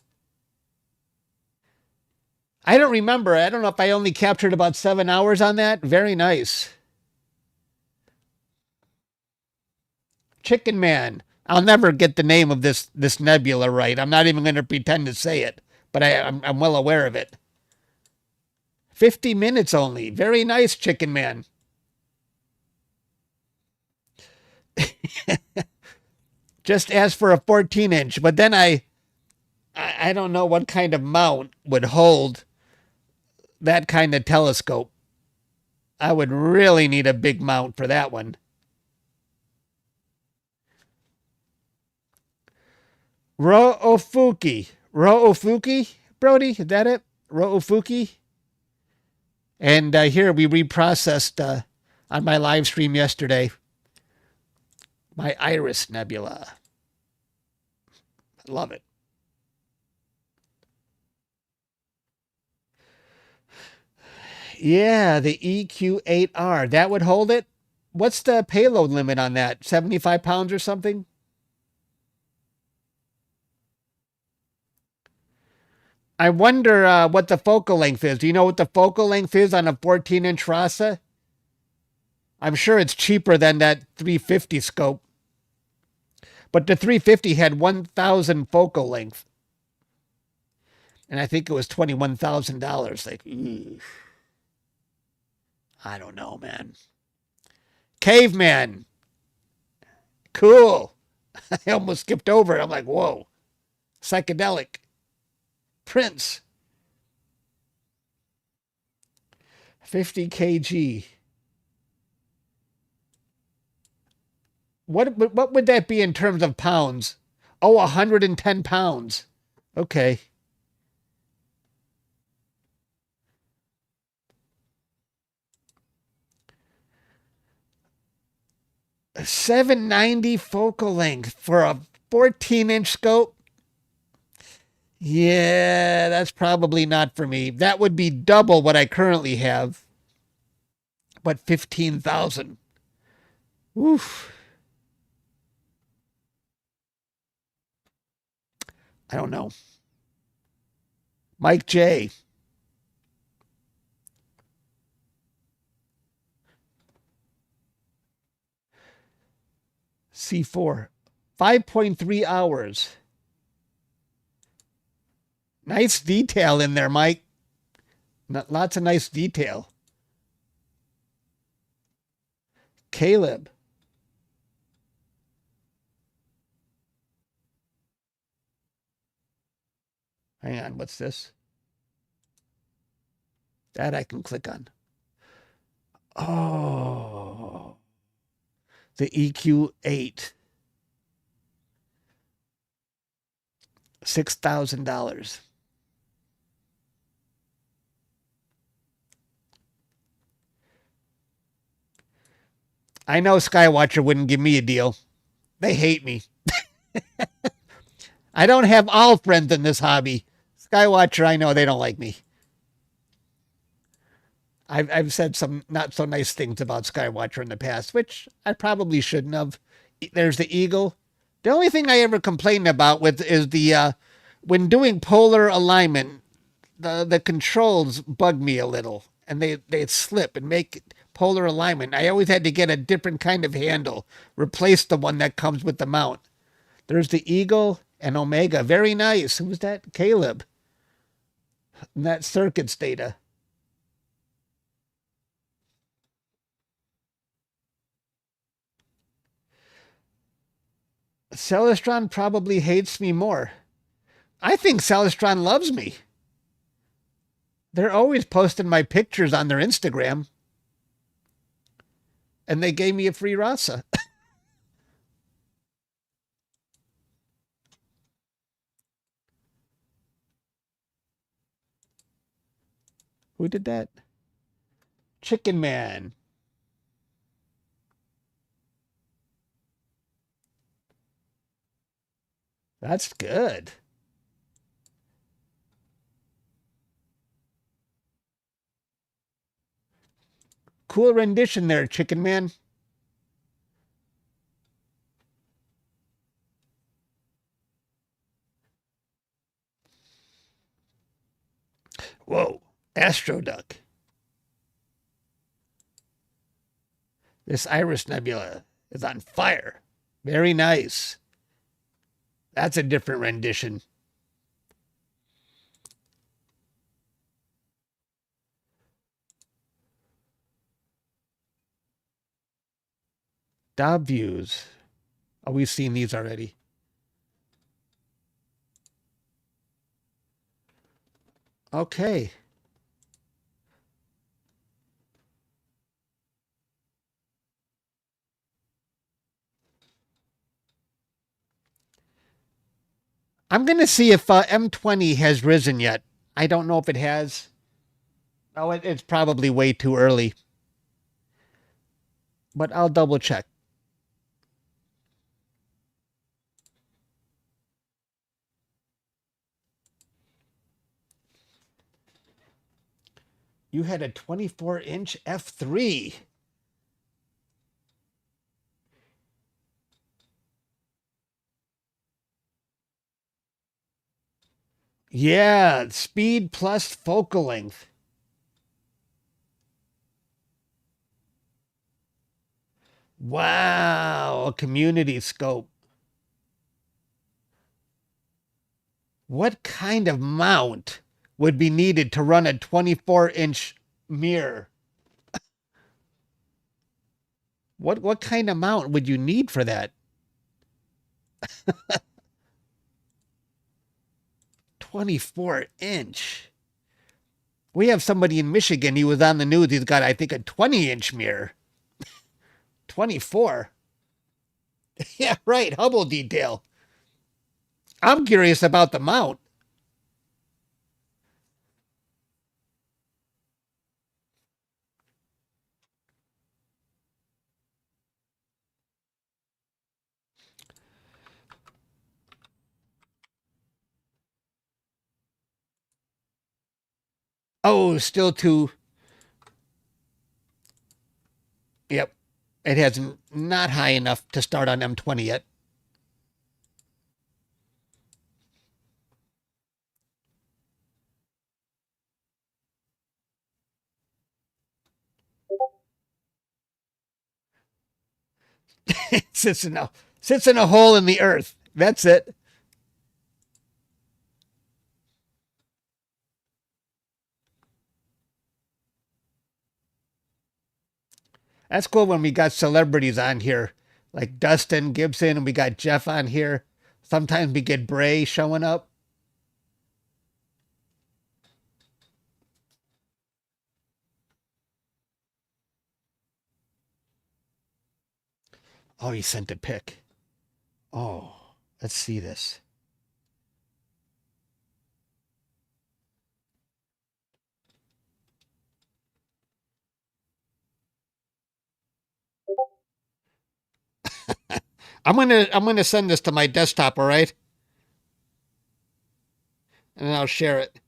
I don't remember. I don't know if I only captured about 7 hours on that. Very nice. Chicken Man. I'll never get the name of this nebula right. I'm not even going to pretend to say it, but I'm well aware of it. 50 minutes only. Very nice, Chicken Man. Just asked for a 14-inch, but then I don't know what kind of mount would hold that kind of telescope. I would really need a big mount for that one. Roofuki, Brody, is that it? Roofuki? And here we reprocessed on my live stream yesterday my Iris Nebula. I love it. Yeah, the EQ8R. That would hold it? What's the payload limit on that? 75 pounds or something? I wonder what the focal length is. Do you know what the focal length is on a 14-inch RASA? I'm sure it's cheaper than that 350 scope. But the 350 had 1,000 focal length. And I think it was $21,000. Like, I don't know, man. Caveman. Cool. I almost skipped over it. I'm like, whoa. Psychedelic. Prince. 50 kg. What would that be in terms of pounds? Oh, 110 pounds. Okay. A 790 focal length for a 14-inch scope. Yeah, that's probably not for me. That would be double what I currently have. But 15,000. Oof. I don't know. Mike J. C4. 5.3 hours. Nice detail in there, Mike. Lots of nice detail. Caleb. Hang on, what's this? That I can click on. Oh. The EQ8. $6,000. I know Skywatcher wouldn't give me a deal. They hate me. I don't have all friends in this hobby. Skywatcher, I know they don't like me. I've said some not so nice things about Skywatcher in the past, which I probably shouldn't have. There's the Eagle. The only thing I ever complained about with is the when doing polar alignment, the controls bug me a little, and they slip and make polar alignment. I always had to get a different kind of handle, replace the one that comes with the mount. There's the Eagle and Omega. Very nice. Who's that? Caleb. And that circuits data. Celestron probably hates me more. I think Celestron loves me. They're always posting my pictures on their Instagram. And they gave me a free RASA. Who did that? Chicken Man. That's good. Cool rendition there, Chicken Man. Whoa, Astro Duck. This Iris Nebula is on fire. Very nice. That's a different rendition. Dob views. Oh, we've seen these already. Okay. I'm going to see if M20 has risen yet. I don't know if it has. Oh, it's probably way too early. But I'll double check. You had a 24-inch f3. Yeah, speed plus focal length. Wow, a community scope. What kind of mount would be needed to run a 24-inch mirror? What kind of mount would you need for that? 24-inch. We have somebody in Michigan. He was on the news. He's got, I think, a 20-inch mirror. 24. Yeah, right. Hubble detail. I'm curious about the mount. Oh, still too. Yep. It has not high enough to start on M20 yet. It sits in a hole in the earth. That's it. That's cool when we got celebrities on here, like Dustin Gibson, and we got Jeff on here. Sometimes we get Bray showing up. Oh, he sent a pic. Oh, let's see this. I'm gonna send this to my desktop, all right? And I'll share it.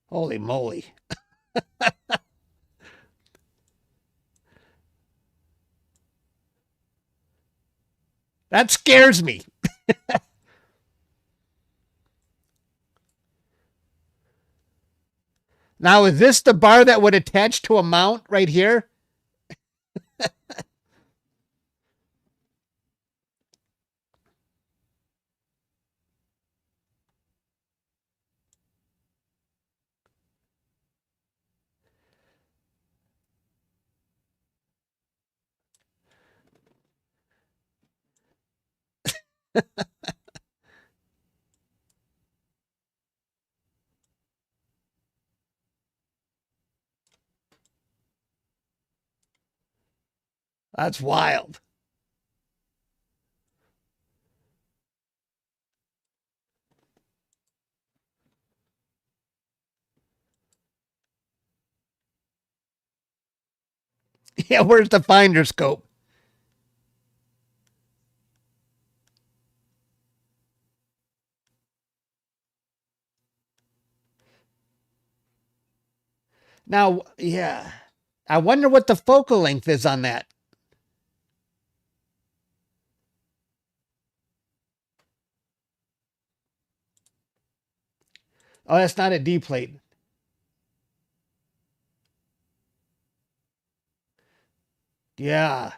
Holy moly. That scares me. Now, is this the bar that would attach to a mount right here? That's wild. Yeah, where's the finder scope? Now, yeah. I wonder what the focal length is on that. Oh, that's not a D plate. Yeah.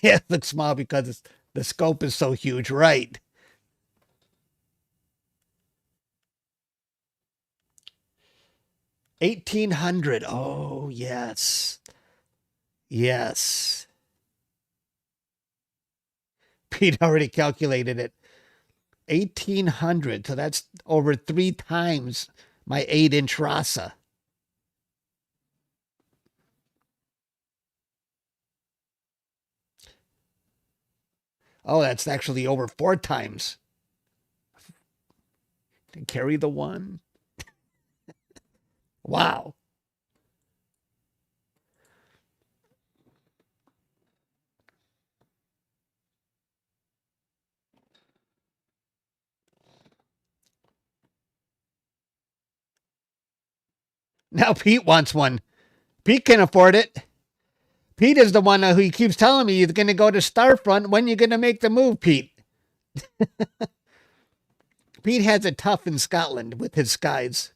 Yeah, it looks small because the scope is so huge, right? $1,800. Oh, yes. Yes. Pete already calculated it. 1,800. So that's over 3 times my 8-inch RASA. Oh, that's actually over 4 times. To carry the one. Wow. Now Pete wants one. Pete can afford it. Pete is the one who he keeps telling me he's going to go to Starfront. When you going to make the move, Pete? Pete has it tough in Scotland with his skies.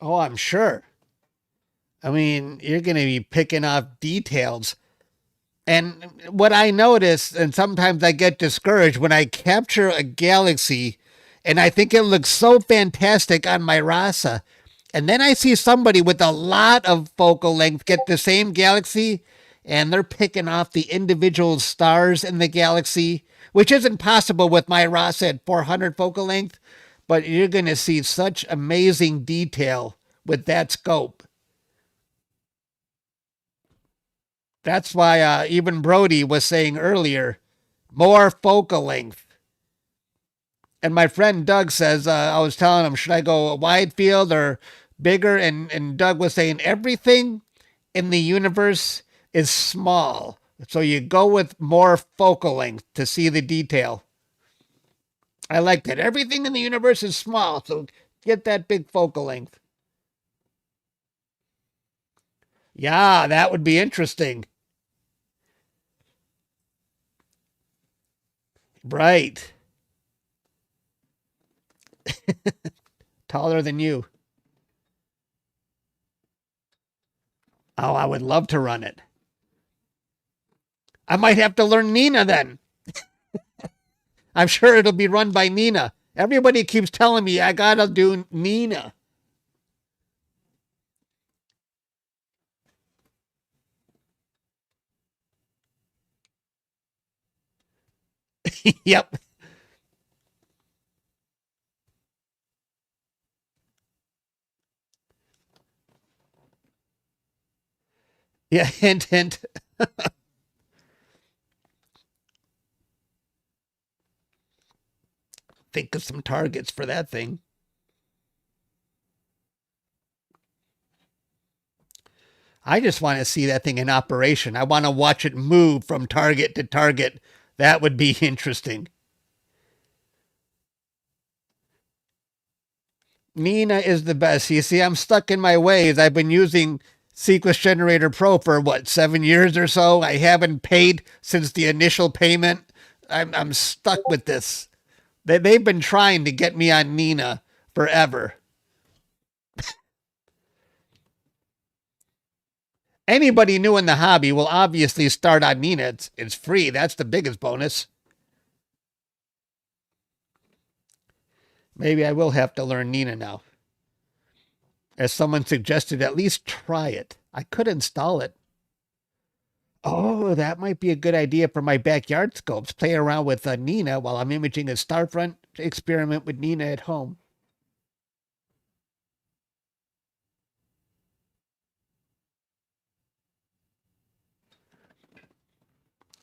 Oh, I'm sure. I mean, you're going to be picking off details. And what I notice, and sometimes I get discouraged when I capture a galaxy and I think it looks so fantastic on my RASA. And then I see somebody with a lot of focal length get the same galaxy and they're picking off the individual stars in the galaxy, which isn't possible with my RASA at 400 focal length. But you're going to see such amazing detail with that scope. That's why even Brody was saying earlier, more focal length. And my friend Doug says, I was telling him, should I go a wide field or bigger? And Doug was saying everything in the universe is small. So you go with more focal length to see the detail. I like that. Everything in the universe is small. So get that big focal length. Yeah, that would be interesting. Right. Taller than you. Oh, I would love to run it. I might have to learn Nina then. I'm sure it'll be run by Nina. Everybody keeps telling me I gotta do Nina. Yep. Yeah, hint, hint. Think of some targets for that thing. I just want to see that thing in operation. I want to watch it move from target to target. That would be interesting. Nina is the best. You see, I'm stuck in my ways. I've been using Sequence Generator Pro for what, 7 years or so? I haven't paid since the initial payment. I'm stuck with this. They've been trying to get me on Nina forever. Anybody new in the hobby will obviously start on Nina. It's free. That's the biggest bonus. Maybe I will have to learn Nina now. As someone suggested, at least try it. I could install it. Oh, that might be a good idea for my backyard scopes. Play around with Nina while I'm imaging a Starfront. Experiment with Nina at home.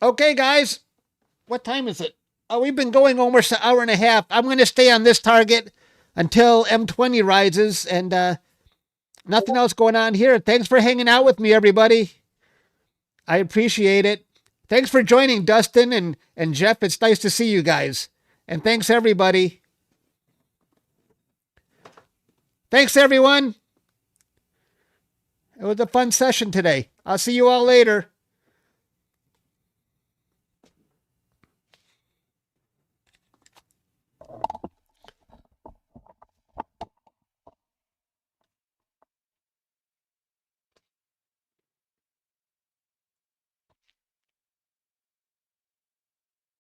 Okay, guys. What time is it? Oh, we've been going almost an hour and a half. I'm going to stay on this target until M20 rises, and nothing else going on here. Thanks for hanging out with me, everybody. I appreciate it. Thanks for joining, Dustin and Jeff. It's nice to see you guys. And thanks, everybody. Thanks, everyone. It was a fun session today. I'll see you all later.